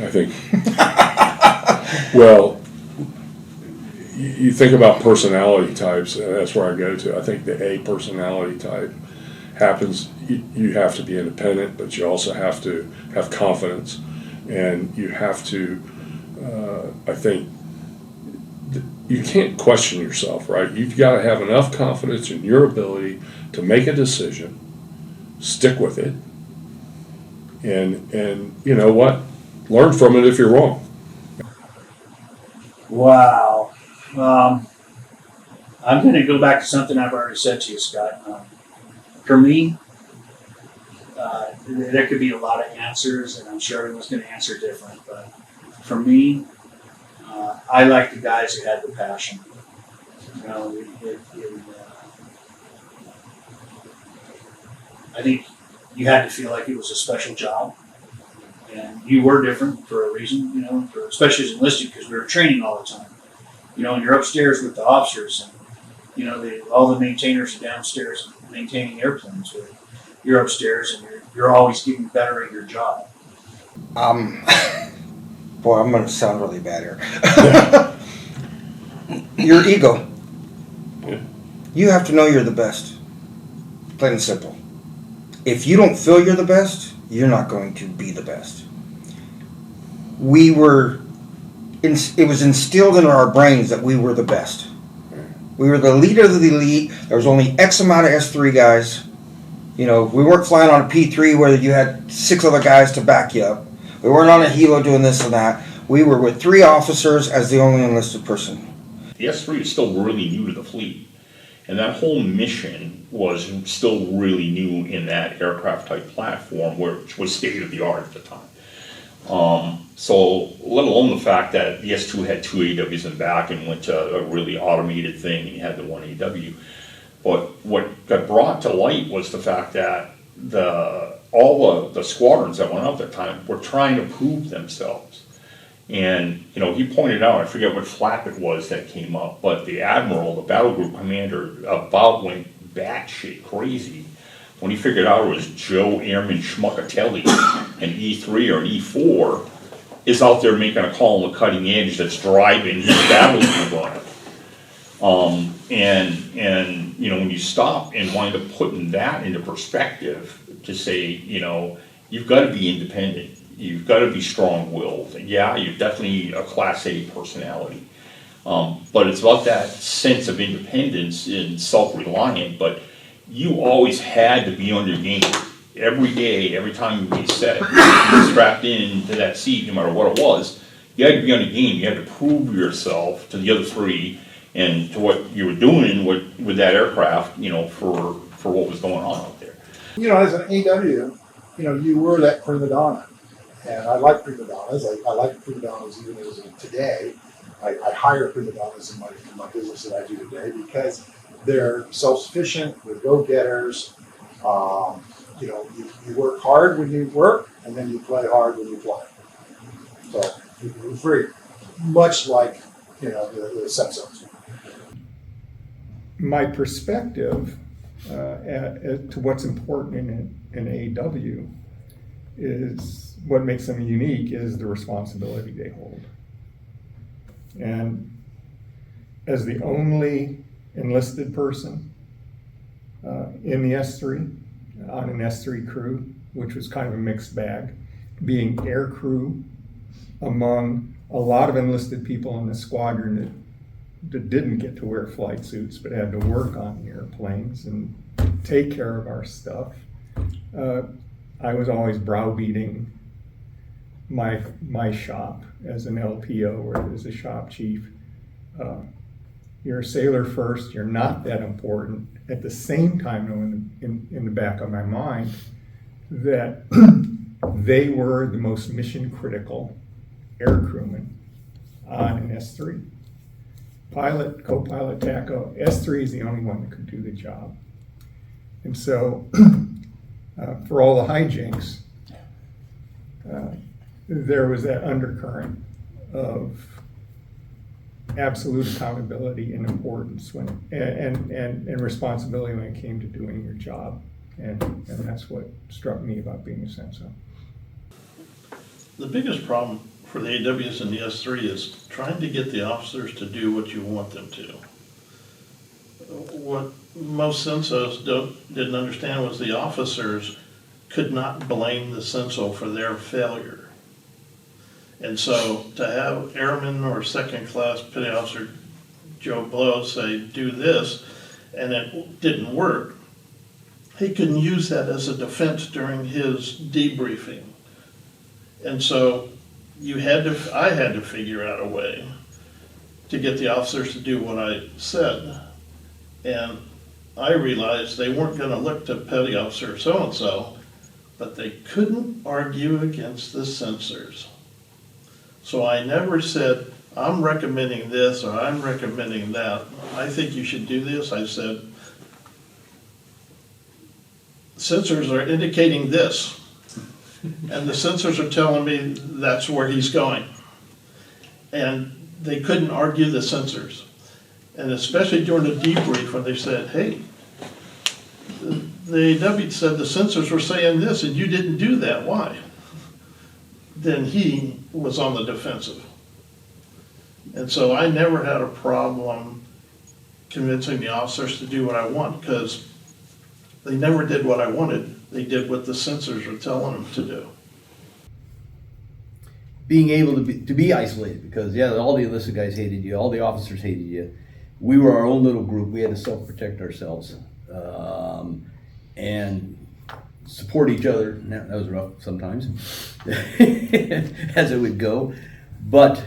I think, well, you think about personality types, and that's where I go to. I think the A personality type happens, you have to be independent, but you also have to have confidence, and you have to, I think, you can't question yourself, right? You've got to have enough confidence in your ability to make a decision, stick with it, and you know what? Learn from it if you're wrong. Wow. I'm going to go back to something I've already said to you, Scott. For me, there could be a lot of answers, and I'm sure everyone's going to answer different. But for me, I like the guys who had the passion. You know, I think you had to feel like it was a special job, and you were different for a reason. You know, especially as enlisted, because we were training all the time. You know, and you're upstairs with the officers, and you know all the maintainers are downstairs maintaining airplanes. You're upstairs, and you're always getting better at your job. Boy, I'm going to sound really bad here. Your ego. Yeah. You have to know you're the best. Plain and simple. If you don't feel you're the best, you're not going to be the best. It was instilled into our brains that we were the best. We were the leader of the elite. There was only X amount of S-3 guys. You know, we weren't flying on a P-3 where you had 6 other guys to back you up. We weren't on a helo doing this and that. We were with 3 officers as the only enlisted person. The S-3 is still really new to the fleet, and that whole mission was still really new in that aircraft type platform, which was state of the art at the time. So let alone the fact that the S2 had 2 AWs in the back and went to a really automated thing, and you had the 1 AW. But what got brought to light was the fact that all the squadrons that went out at that time were trying to prove themselves. And, you know, he pointed out, I forget what flap it was that came up, but the admiral, the battle group commander, about went batshit crazy when he figured out it was Joe Airman Schmuckatelli, an E3 or an E4, is out there making a call on the cutting edge that's driving his battle group on it. And you know, when you stop and wind up putting that into perspective to say, you know, you've got to be independent, you've got to be strong-willed. Yeah, you're definitely a Class A personality, but it's about that sense of independence and self-reliant. But you always had to be on your game every day, every time you set, you were strapped into that seat, no matter what it was. You had to be on your game. You had to prove yourself to the other 3 and to what you were doing with that aircraft, you know, for what was going on out there. You know, as an AW, you know, you were that prima donna. And I like prima donnas. I like prima donnas even as of today. I hire prima donnas in my business that I do today because they're self-sufficient, they're go-getters. You know, you work hard when you work, and then you play hard when you play. So it's very much like, you know, the Sensos. My perspective to what's important in an AW is what makes them unique is the responsibility they hold. And as the only enlisted person in the S3, on an S3 crew, which was kind of a mixed bag, being air crew among a lot of enlisted people in the squadron that didn't get to wear flight suits but had to work on the airplanes and take care of our stuff. I was always browbeating my shop as an LPO or as a shop chief. You're a sailor first, you're not that important. At the same time, though, in the back of my mind, that they were the most mission critical aircrewmen on an S3. Pilot, co-pilot, TACO, S3 is the only one that could do the job. And so, for all the hijinks, there was that undercurrent of absolute accountability and importance and responsibility when it came to doing your job. And that's what struck me about being a Senso. The biggest problem for the AWs and the S3 is trying to get the officers to do what you want them to. What most Sensos didn't understand was the officers could not blame the Senso for their failure. And so to have Airman or Second Class Petty Officer Joe Blow say, do this, and it didn't work, he couldn't use that as a defense during his debriefing. And so I had to figure out a way to get the officers to do what I said. And I realized they weren't gonna look to Petty Officer so-and-so, but they couldn't argue against the censors. So I never said, I'm recommending this or I'm recommending that. I think you should do this. I said, censors are indicating this. And the censors are telling me that's where he's going. And they couldn't argue the censors. And especially during the debrief when they said, hey, the AW said the censors were saying this and you didn't do that, why? Then he was on the defensive. And so I never had a problem convincing the officers to do what I want, because they never did what I wanted. They did what the censors were telling them to do. Being able to be isolated, because all the enlisted guys hated you, all the officers hated you. We were our own little group. We had to self-protect ourselves and support each other. That was rough sometimes, as it would go. But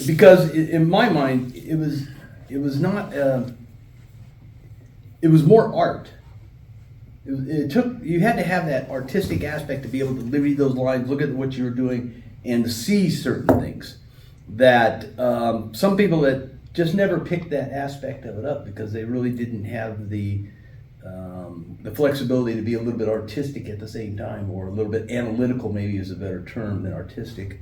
because in my mind, it was not. It was more art. You had to have that artistic aspect to be able to read those lines, look at what you were doing, and to see certain things that some people that just never picked that aspect of it up because they really didn't have the flexibility to be a little bit artistic at the same time, or a little bit analytical, maybe is a better term than artistic,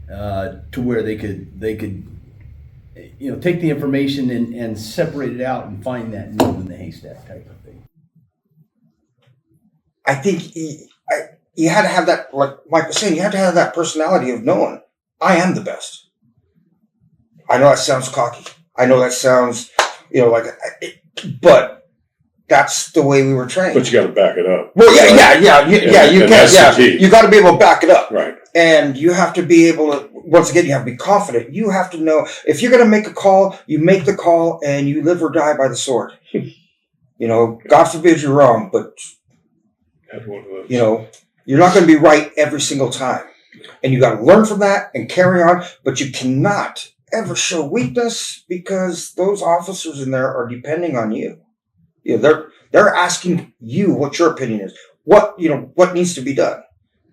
to where they could take the information and separate it out and find that needle in the haystack type of thing. I think you had to have that, like Mike was saying, you had to have that personality of knowing I am the best. I know that sounds cocky. I know that sounds, but that's the way we were trained. But you got to back it up. Well, you can. You got to be able to back it up. Right. And you have to be able to, once again, you have to be confident. You have to know, if you're going to make a call, you make the call and you live or die by the sword. God forbid you're wrong, but, you're not going to be right every single time. And you got to learn from that and carry on, but you cannot ever show weakness, because those officers in there are depending on you. They're asking you what your opinion is. What needs to be done.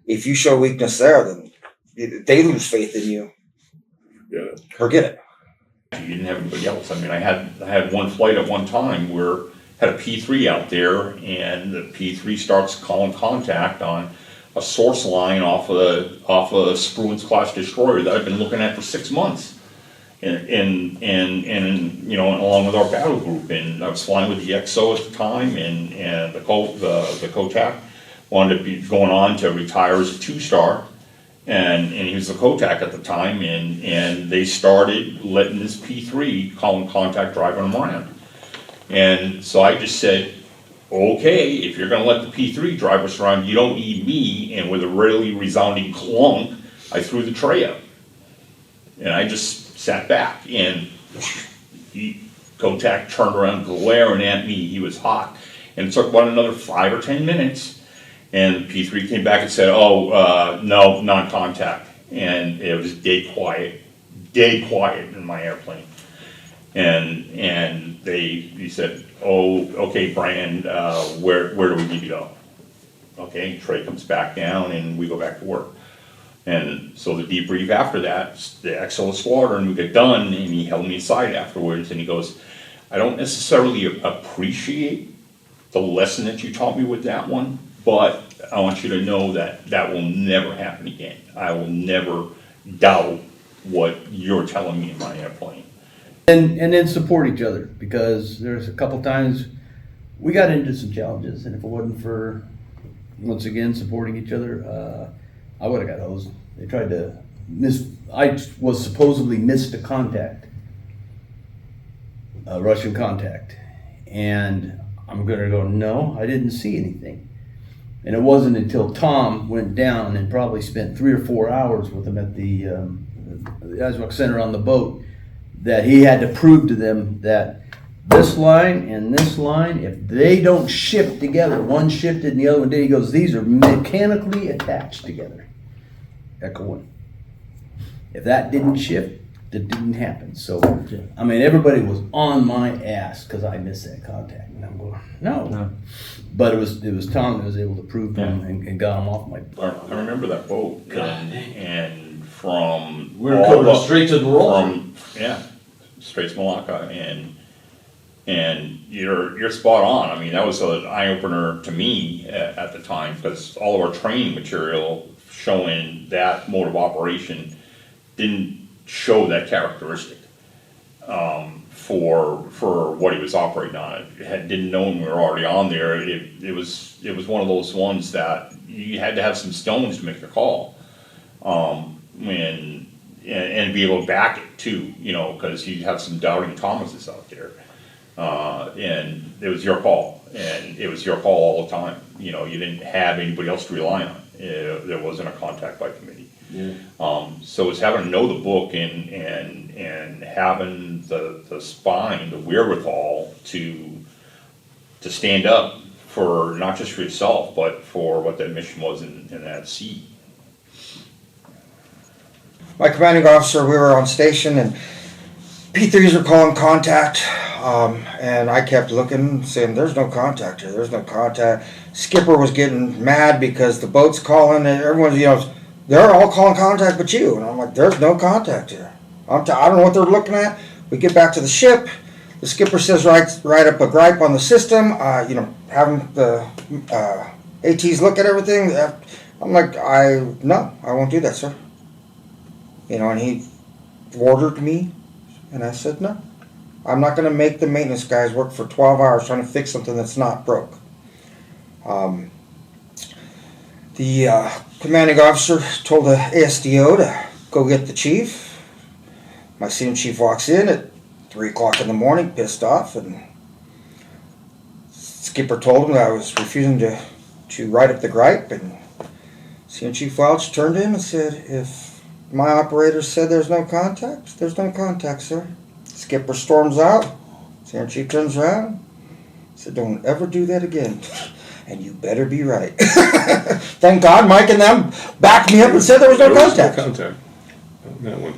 If you show weakness there, then they lose faith in you. Yeah. Forget it. You didn't have anybody else. I mean, I had one flight at one time where had a P3 out there, and the P3 starts calling contact on a source line off a Spruance class destroyer that I've been looking at for 6 months. And along with our battle group, and I was flying with the XO at the time, and the COTAC wanted to be going on to retire as a 2-star, and he was the COTAC at the time, and they started letting this P3 calling contact driving him around, and so I just said, okay, if you're going to let the P3 drive us around, you don't need me. And with a really resounding clunk, I threw the tray up, and I just sat back, and COTAC turned around glaring at me. He was hot. And it took about another 5 or 10 minutes, and P3 came back and said, no, non-contact. And it was dead quiet in my airplane. And he said, okay, Brian, where do we need to go? Okay, Trey comes back down, and we go back to work. And so the debrief after that, the XO squadron, we get done, and he held me aside afterwards, and he goes, I don't necessarily appreciate the lesson that you taught me with that one, but I want you to know that will never happen again. I will never doubt what you're telling me in my airplane. And then support each other, because there's a couple times we got into some challenges, and if it wasn't for, once again, supporting each other, I would have got hosed. They tried to I was supposedly missed a contact, a Russian contact. And I'm gonna go, no, I didn't see anything. And it wasn't until Tom went down and probably spent 3 or 4 hours with them at the Aswak Center on the boat that he had to prove to them that this line and this line, if they don't shift together, one shifted and the other one did, he goes, these are mechanically attached together. Echo one. If that didn't shift, that didn't happen. So, I mean, everybody was on my ass because I missed that contact. And I'm going, no. But it was Tom that was able to prove them and got them off my. I remember that boat, and from We were coming straight to the roll. straight to Malacca, and you're spot on. I mean, that was an eye opener to me at the time, because all of our training material showing that mode of operation didn't show that characteristic for what he was operating on. Didn't know when we were already on there. It was one of those ones that you had to have some stones to make the call, and be able to back it too, because you have some doubting Thomases out there, and it was your call, and it was your call all the time. You didn't have anybody else to rely on. There wasn't a contact by committee. Yeah. So it's having to know the book and having the spine, the wherewithal to stand up for not just for yourself, but for what that mission was in that sea. My commanding officer, we were on station and P3s were calling contact, and I kept looking, saying, there's no contact here, there's no contact. Skipper was getting mad because the boat's calling, and everyone's, they're all calling contact but you. And I'm like, there's no contact here. I don't know what they're looking at. We get back to the ship. The skipper says, write up a gripe on the system, having the ATs look at everything. I'm like, no, I won't do that, sir. And he ordered me, and I said, no. I'm not going to make the maintenance guys work for 12 hours trying to fix something that's not broke. The commanding officer told the ASDO to go get the chief. My senior chief walks in at 3 o'clock in the morning, pissed off, and skipper told him that I was refusing to write up the gripe, and senior chief Welch turned to him and said, if my operator said there's no contact, sir. Skipper storms out, senior chief turns around, said, don't ever do that again. And you better be right. Thank God Mike and them backed me up and said there was no contact. Contact on that one.